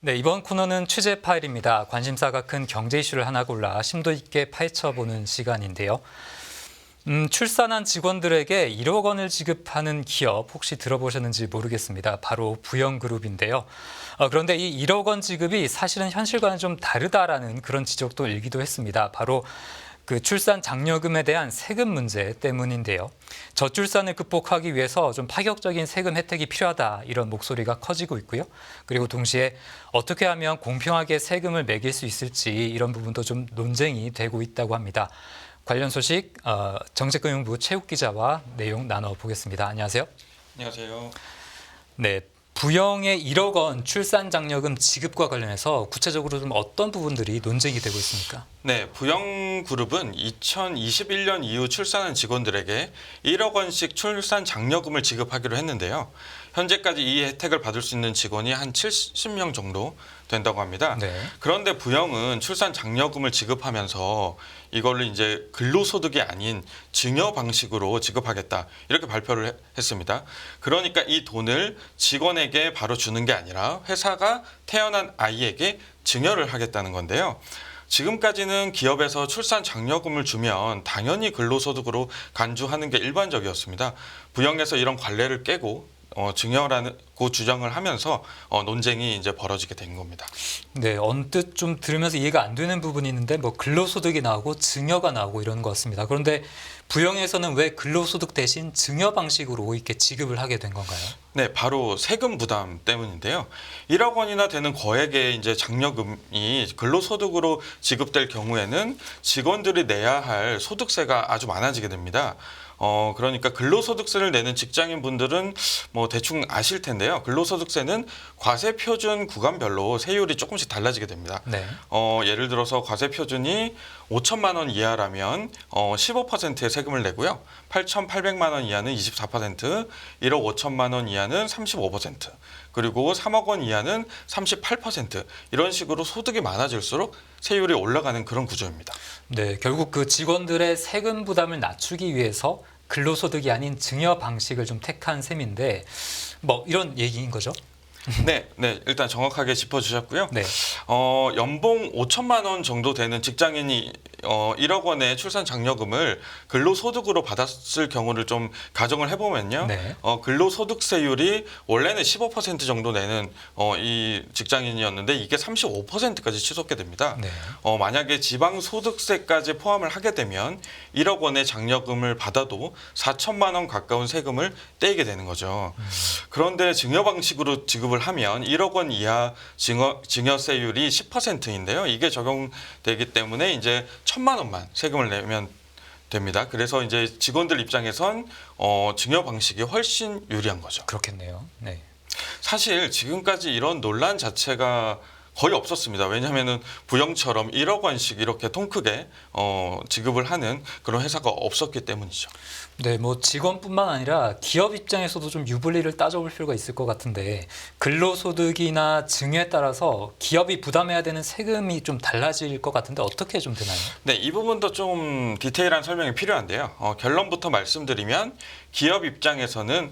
네, 이번 코너는 취재 파일입니다. 관심사가 큰 경제 이슈를 하나 골라 심도 있게 파헤쳐보는 시간인데요. 출산한 직원들에게 1억 원을 지급하는 기업 혹시 들어보셨는지 모르겠습니다. 바로 부영그룹인데요. 그런데 이 1억 원 지급이 사실은 현실과는 좀 다르다라는 그런 지적도 일기도 했습니다. 바로 그 출산 장려금에 대한 세금 문제 때문인데요. 저출산을 극복하기 위해서 좀 파격적인 세금 혜택이 필요하다 이런 목소리가 커지고 있고요. 그리고 동시에 어떻게 하면 공평하게 세금을 매길 수 있을지 이런 부분도 좀 논쟁이 되고 있다고 합니다. 관련 소식 정책금융부 최욱 기자와 내용 나눠보겠습니다. 안녕하세요. 안녕하세요. 네. 부영의 1억 원 출산 장려금 지급과 관련해서 구체적으로 좀 어떤 부분들이 논쟁이 되고 있습니까? 네, 부영그룹은 2021년 이후 출산한 직원들에게 1억 원씩 출산 장려금을 지급하기로 했는데요. 현재까지 이 혜택을 받을 수 있는 직원이 한 70명 정도 된다고 합니다. 네. 그런데 부영은 출산 장려금을 지급하면서 이걸로 이제 근로소득이 아닌 증여 방식으로 지급하겠다 이렇게 발표를 했습니다. 그러니까 이 돈을 직원에게 바로 주는 게 아니라 회사가 태어난 아이에게 증여를 하겠다는 건데요. 지금까지는 기업에서 출산 장려금을 주면 당연히 근로소득으로 간주하는 게 일반적이었습니다. 부영에서 이런 관례를 깨고 증여라고 주장을 하면서 논쟁이 이제 벌어지게 된 겁니다. 네, 언뜻 좀 들으면서 이해가 안 되는 부분이 있는데 뭐 근로소득이 나오고 증여가 나오고 이런 것 같습니다. 그런데 부영에서는 왜 근로소득 대신 증여 방식으로 이렇게 지급을 하게 된 건가요? 네, 바로 세금 부담 때문인데요. 1억 원이나 되는 거액의 이제 장려금이 근로소득으로 지급될 경우에는 직원들이 내야 할 소득세가 아주 많아지게 됩니다. 그러니까 근로소득세를 내는 직장인 분들은 뭐 대충 아실 텐데요. 근로소득세는 과세 표준 구간별로 세율이 조금씩 달라지게 됩니다. 네. 예를 들어서 과세 표준이 5천만 원 이하라면 15%의 세금을 내고요. 8,800만 원 이하는 24%, 1억 5천만 원 이하는 35%, 그리고 3억 원 이하는 38% 이런 식으로 소득이 많아질수록 세율이 올라가는 그런 구조입니다. 네, 결국 그 직원들의 세금 부담을 낮추기 위해서 근로소득이 아닌 증여 방식을 좀 택한 셈인데 뭐 이런 얘기인 거죠? 네, 일단 정확하게 짚어주셨고요. 네. 연봉 5천만 원 정도 되는 직장인이 1억 원의 출산 장려금을 근로소득으로 받았을 경우를 좀 가정을 해보면요. 네. 근로소득세율이 원래는 15% 정도 내는 이 직장인이었는데 이게 35%까지 치솟게 됩니다. 네. 만약에 지방소득세까지 포함을 하게 되면 1억 원의 장려금을 받아도 4천만 원 가까운 세금을 떼게 되는 거죠. 그런데 증여 방식으로 지급을 하면 1억 원 이하 증여세율이 10%인데요. 이게 적용되기 때문에 이제 1천만 원만 세금을 내면 됩니다. 그래서 이제 직원들 입장에선 증여 방식이 훨씬 유리한 거죠. 그렇겠네요. 네. 사실 지금까지 이런 논란 자체가 거의 없었습니다. 왜냐하면은 부영처럼 1억 원씩 이렇게 통 크게 지급을 하는 그런 회사가 없었기 때문이죠. 네, 뭐 직원뿐만 아니라 기업 입장에서도 좀 유불리를 따져볼 필요가 있을 것 같은데 근로소득이나 증여에 따라서 기업이 부담해야 되는 세금이 좀 달라질 것 같은데 어떻게 좀 되나요? 네, 이 부분도 좀 디테일한 설명이 필요한데요. 결론부터 말씀드리면 기업 입장에서는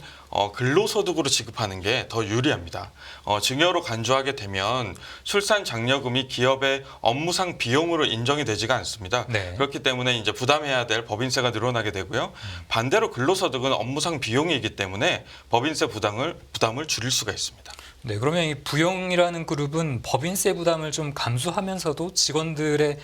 근로소득으로 지급하는 게 더 유리합니다. 증여로 간주하게 되면 출산 장려금이 기업의 업무상 비용으로 인정이 되지가 않습니다. 네. 그렇기 때문에 이제 부담해야 될 법인세가 늘어나게 되고요. 반대로 근로소득은 업무상 비용이기 때문에 법인세 부담을 줄일 수가 있습니다. 네, 그러면 이 부영이라는 그룹은 법인세 부담을 좀 감수하면서도 직원들의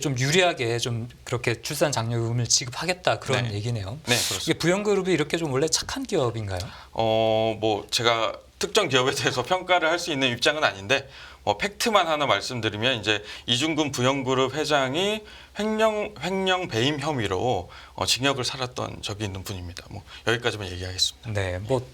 좀 유리하게 좀 그렇게 출산 장려금을 지급하겠다 그런 네. 얘기네요. 네, 그렇습니다. 이게 부영그룹이 이렇게 좀 원래 착한 기업인가요? 뭐 제가 특정 기업에 대해서 평가를 할 수 있는 입장은 아닌데 팩트만 하나 말씀드리면 이제 이중근 부영그룹 회장이 횡령 배임 혐의로 징역을 살았던 적이 있는 분입니다. 뭐 여기까지만 얘기하겠습니다. 네, 뭐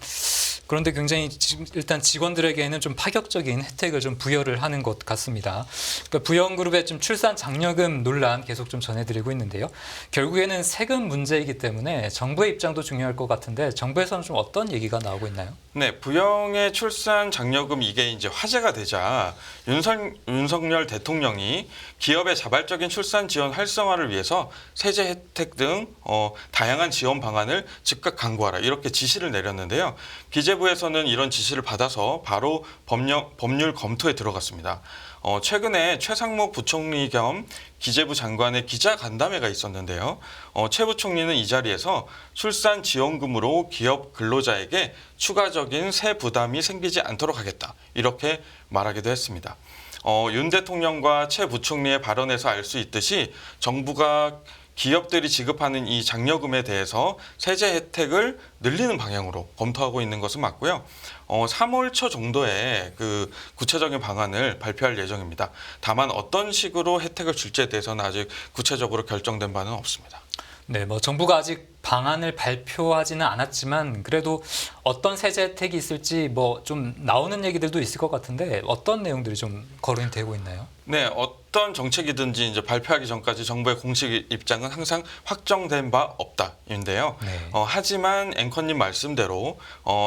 그런데 굉장히 일단 직원들에게는 좀 파격적인 혜택을 좀 부여를 하는 것 같습니다. 그러니까 부영그룹의 좀 출산 장려금 논란 계속 좀 전해드리고 있는데요. 결국에는 세금 문제이기 때문에 정부의 입장도 중요할 것 같은데 정부에서는 좀 어떤 얘기가 나오고 있나요? 네, 부영의 출산 장려금 이게 이제 화제가 되자 윤석열 대통령이 기업의 자발적인 출산 지원 활성화를 위해서 세제 혜택 등 다양한 지원 방안을 즉각 강구하라 이렇게 지시를 내렸는데요. 기재부에서는 이런 지시를 받아서 바로 법률 검토에 들어갔습니다. 최근에 최상목 부총리 겸 기재부 장관의 기자 간담회가 있었는데요. 최 부총리는 이 자리에서 출산 지원금으로 기업 근로자에게 추가적인 세 부담이 생기지 않도록 하겠다. 이렇게 말하기도 했습니다. 윤 대통령과 최 부총리의 발언에서 알 수 있듯이 정부가 기업들이 지급하는 이 장려금에 대해서 세제 혜택을 늘리는 방향으로 검토하고 있는 것은 맞고요. 3월 초 정도에 그 구체적인 방안을 발표할 예정입니다. 다만 어떤 식으로 혜택을 줄지에 대해서는 아직 구체적으로 결정된 바는 없습니다. 네, 뭐 정부가 아직 방안을 발표하지는 않았지만 그래도 어떤 세제 혜택이 있을지 뭐 좀 나오는 얘기들도 있을 것 같은데 어떤 내용들이 좀 거론이 되고 있나요? 네, 어떤 정책이든지 이제 발표하기 전까지 정부의 공식 입장은 항상 확정된 바 없다인데요. 네. 하지만 앵커님 말씀대로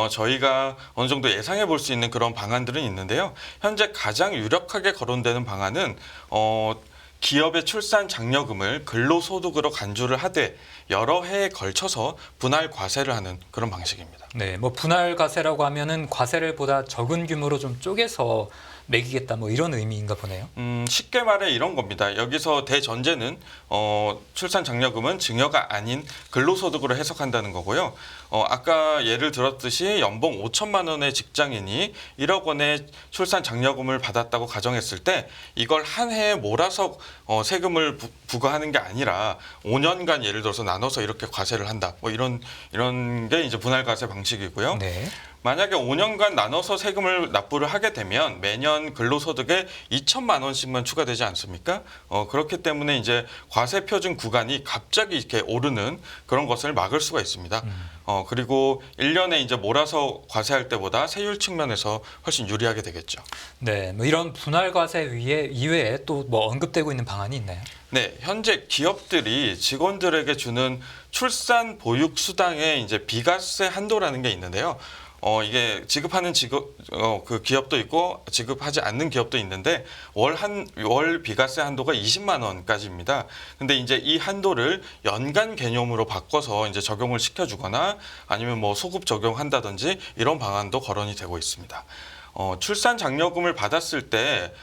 저희가 어느 정도 예상해 볼 수 있는 그런 방안들은 있는데요. 현재 가장 유력하게 거론되는 방안은 기업의 출산 장려금을 근로소득으로 간주를 하되 여러 해에 걸쳐서 분할 과세를 하는 그런 방식입니다. 네, 뭐 분할 과세라고 하면은 과세를 보다 적은 규모로 좀 쪼개서 매기겠다 뭐 이런 의미인가 보네요. 쉽게 말해 이런 겁니다. 여기서 대전제는 출산 장려금은 증여가 아닌 근로소득으로 해석한다는 거고요. 아까 예를 들었듯이 연봉 5천만 원의 직장인이 1억 원의 출산 장려금을 받았다고 가정했을 때 이걸 한 해에 몰아서 세금을 부과하는 게 아니라 5년간 예를 들어서 나눠서 이렇게 과세를 한다. 뭐 이런 게 이제 분할 과세 방식이고요. 네. 만약에 5년간 나눠서 세금을 납부를 하게 되면 매년 근로소득에 2천만 원씩만 추가되지 않습니까? 그렇기 때문에 이제 과세 표준 구간이 갑자기 이렇게 오르는 그런 것을 막을 수가 있습니다. 그리고 1년에 이제 몰아서 과세할 때보다 세율 측면에서 훨씬 유리하게 되겠죠. 네, 뭐 이런 분할 과세 이외에 또 뭐 언급되고 있는 방안이 있나요? 네, 현재 기업들이 직원들에게 주는 출산 보육 수당의 이제 비과세 한도라는 게 있는데요. 이게 지급하는 그 기업도 있고 지급하지 않는 기업도 있는데 월 비과세 한도가 20만 원까지입니다. 근데 이제 이 한도를 연간 개념으로 바꿔서 이제 적용을 시켜주거나 아니면 뭐 소급 적용한다든지 이런 방안도 거론이 되고 있습니다. 출산 장려금을 받았을 때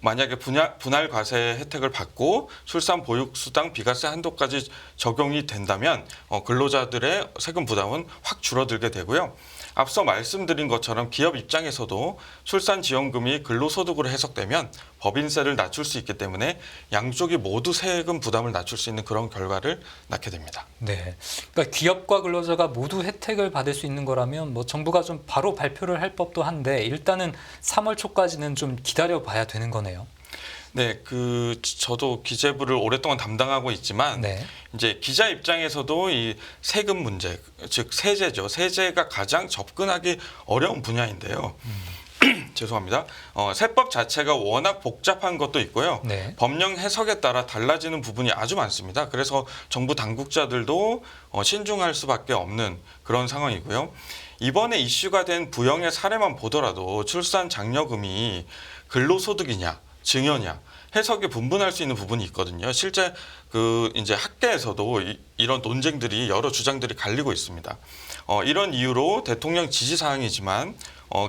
만약에 분할 과세 혜택을 받고 출산 보육 수당 비과세 한도까지 적용이 된다면 근로자들의 세금 부담은 확 줄어들게 되고요. 앞서 말씀드린 것처럼 기업 입장에서도 출산 지원금이 근로소득으로 해석되면 법인세를 낮출 수 있기 때문에 양쪽이 모두 세금 부담을 낮출 수 있는 그런 결과를 낳게 됩니다. 네, 그러니까 기업과 근로자가 모두 혜택을 받을 수 있는 거라면 뭐 정부가 좀 바로 발표를 할 법도 한데 일단은 3월 초까지는 좀 기다려 봐야 되는 거네요. 네, 저도 기재부를 오랫동안 담당하고 있지만 네. 이제 기자 입장에서도 이 세금 문제, 즉 세제죠. 세제가 가장 접근하기 어려운 분야인데요. 죄송합니다. 세법 자체가 워낙 복잡한 것도 있고요. 네. 법령 해석에 따라 달라지는 부분이 아주 많습니다. 그래서 정부 당국자들도 신중할 수밖에 없는 그런 상황이고요. 이번에 이슈가 된 부영의 사례만 보더라도 출산 장려금이 근로소득이냐 증여냐 해석이 분분할 수 있는 부분이 있거든요. 실제 이제 학계에서도 이런 논쟁들이 여러 주장들이 갈리고 있습니다. 이런 이유로 대통령 지시 사항이지만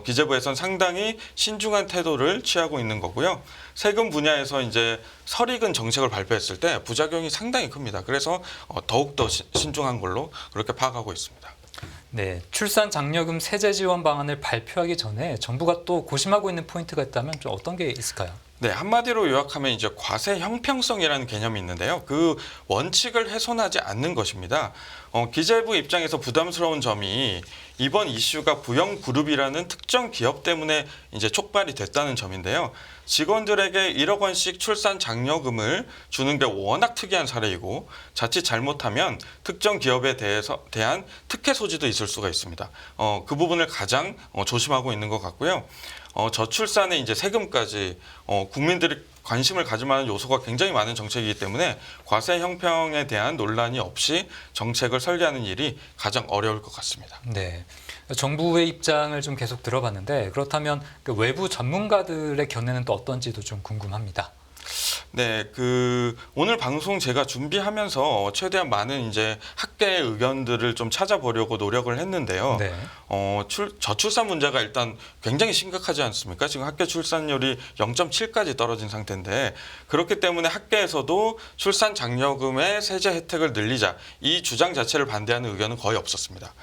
기재부에선 상당히 신중한 태도를 취하고 있는 거고요. 세금 분야에서 이제 설익은 정책을 발표했을 때 부작용이 상당히 큽니다. 그래서 더욱더 신중한 걸로 그렇게 파악하고 있습니다. 네, 출산 장려금 세제 지원 방안을 발표하기 전에 정부가 또 고심하고 있는 포인트가 있다면 좀 어떤 게 있을까요? 네, 한마디로 요약하면 이제 과세 형평성이라는 개념이 있는데요. 그 원칙을 훼손하지 않는 것입니다. 기재부 입장에서 부담스러운 점이 이번 이슈가 부영그룹이라는 특정 기업 때문에 이제 촉발이 됐다는 점인데요. 직원들에게 1억 원씩 출산 장려금을 주는 게 워낙 특이한 사례이고 자칫 잘못하면 특정 기업에 대한 특혜 소지도 있을 수가 있습니다. 그 부분을 가장 조심하고 있는 것 같고요. 저출산에 이제 세금까지 국민들이 관심을 가질 만한 요소가 굉장히 많은 정책이기 때문에 과세 형평에 대한 논란이 없이 정책을 설계하는 일이 가장 어려울 것 같습니다. 네, 정부의 입장을 좀 계속 들어봤는데 그렇다면 그 외부 전문가들의 견해는 또 어떤지도 좀 궁금합니다. 네, 오늘 방송 제가 준비하면서 최대한 많은 이제 학계의 의견들을 좀 찾아보려고 노력을 했는데요. 네. 저출산 문제가 일단 굉장히 심각하지 않습니까? 지금 학교 출산율이 0.7까지 떨어진 상태인데 그렇기 때문에 학계에서도 출산 장려금의 세제 혜택을 늘리자 이 주장 자체를 반대하는 의견은 거의 없었습니다.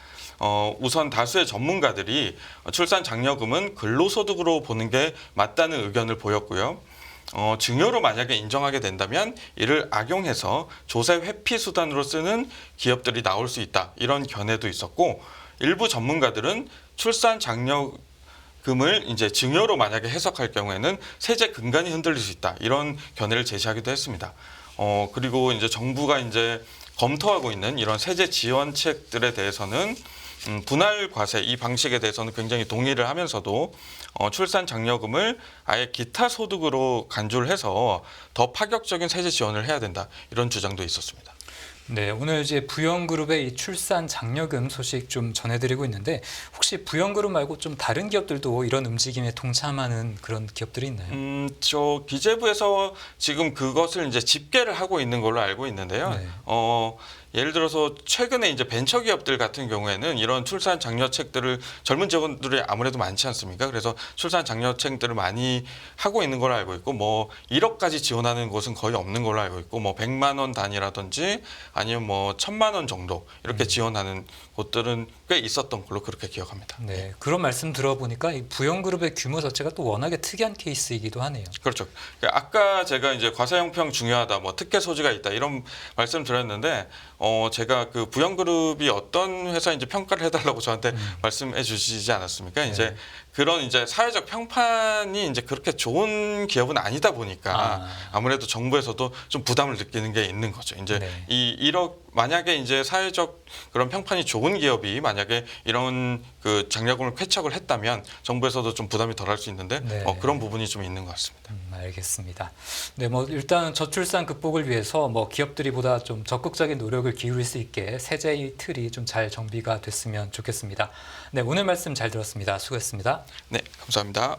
우선 다수의 전문가들이 출산 장려금은 근로소득으로 보는 게 맞다는 의견을 보였고요. 증여로 만약에 인정하게 된다면 이를 악용해서 조세 회피 수단으로 쓰는 기업들이 나올 수 있다. 이런 견해도 있었고 일부 전문가들은 출산 장려금을 이제 증여로 만약에 해석할 경우에는 세제 근간이 흔들릴 수 있다. 이런 견해를 제시하기도 했습니다. 그리고 이제 정부가 이제 검토하고 있는 이런 세제 지원책들에 대해서는 분할 과세 이 방식에 대해서는 굉장히 동의를 하면서도 출산 장려금을 아예 기타 소득으로 간주를 해서 더 파격적인 세제 지원을 해야 된다 이런 주장도 있었습니다. 네, 오늘 이제 부영그룹의 이 출산 장려금 소식 좀 전해드리고 있는데 혹시 부영그룹 말고 좀 다른 기업들도 이런 움직임에 동참하는 그런 기업들이 있나요? 저 기재부에서 지금 그것을 이제 집계를 하고 있는 걸로 알고 있는데요. 네. 예를 들어서 최근에 이제 벤처 기업들 같은 경우에는 이런 출산 장려책들을 젊은 직원들이 아무래도 많지 않습니까? 그래서 출산 장려책들을 많이 하고 있는 걸로 알고 있고 뭐 1억까지 지원하는 곳은 거의 없는 걸로 알고 있고 뭐 100만 원 단위라든지 아니면 뭐 1000만 원 정도 이렇게 지원하는 곳들은 꽤 있었던 걸로 그렇게 기억합니다. 네, 그런 말씀 들어보니까 이 부영그룹의 규모 자체가 또 워낙에 특이한 케이스이기도 하네요. 그렇죠. 아까 제가 이제 과세 형평 중요하다, 뭐 특혜 소지가 있다 이런 말씀 드렸는데 제가 그 부영그룹이 어떤 회사인지 평가를 해달라고 저한테 말씀해 주시지 않았습니까? 이제 그런 이제 사회적 평판이 이제 그렇게 좋은 기업은 아니다 보니까 아무래도 정부에서도 좀 부담을 느끼는 게 있는 거죠. 이제 네. 이 1억 만약에 이제 사회적 그런 평판이 좋은 기업이 만약에 이런 그 장려금을 쾌척을 했다면 정부에서도 좀 부담이 덜할 수 있는데 네. 그런 부분이 좀 있는 것 같습니다. 알겠습니다. 네, 뭐 일단 저출산 극복을 위해서 뭐 기업들이 보다 좀 적극적인 노력을 기울일 수 있게 세제의 틀이 좀 잘 정비가 됐으면 좋겠습니다. 네, 오늘 말씀 잘 들었습니다. 수고했습니다. 네, 감사합니다.